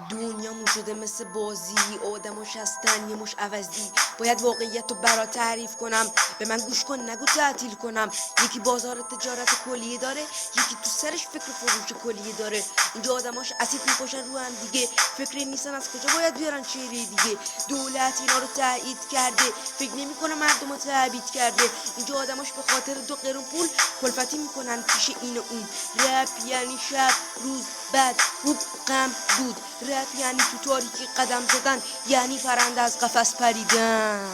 دنیامون شده مثل بازی، آدماش هستن یه مش عوضی. باید واقعیت رو برا تعریف کنم، به من گوش کن نگو تعطیل کنم. یکی بازار تجارت کلیه داره، یکی تو سرش فکر فروش کلیه داره. اینجا آدماش اسید میپاشن رو هم دیگه، فکر نیستن از کجا باید بیارن چهره دیگه. دولت اینا رو تایید کرده، فکر نمیکنه مردم رو تعبید کرده. اینجا آدماش به خاطر 2 قرون پول کلفتی میکنن پیش این و اون. رپ یعنی شب روز بد خوب غم بود، رپ یعنی تو تاریکی قدم زدن، یعنی پرنده از قفس پریدن.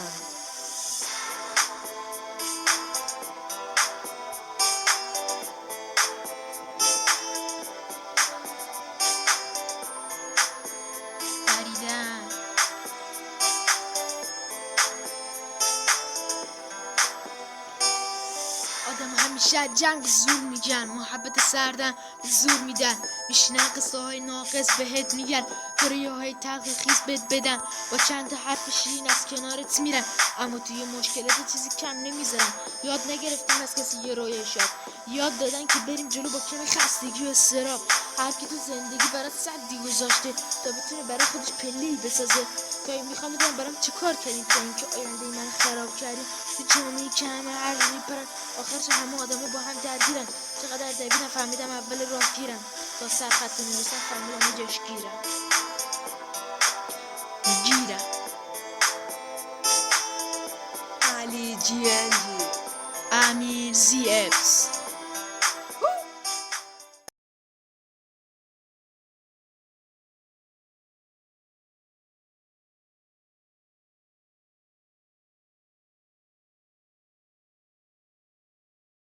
پریدن. آدم همیشه از جنگ زور میگن، محبت سردن زور میدن، میشینن قصه های ناقص بهت میگن، توریه های تلخ خیز بهت بدن، با چند تا حرف شیرین از کنارت میرن، اما توی مشکلات چیزی کم نمیذارن. یاد نگرفتیم از کسی یه رویه شد، یاد دادن که بریم جلو با کم خستگی و استراب. هر کی تو زندگی برات سدی گذاشته تا بتونه برای خودش پله‌ای بسازه. گاهی میخوام بدونم برام چه کار کردین تا اینکه آینده من خراب کردین. تو جامعه‌ای که همه هر رو میپرن، آخرش همه آدما با هم درگیرن. چقدر دویدم فهمیدم اول راه گیرم، تا سر خط میرسم فهمیدم اینجاش گیرم. علی جی امیر زی اپس.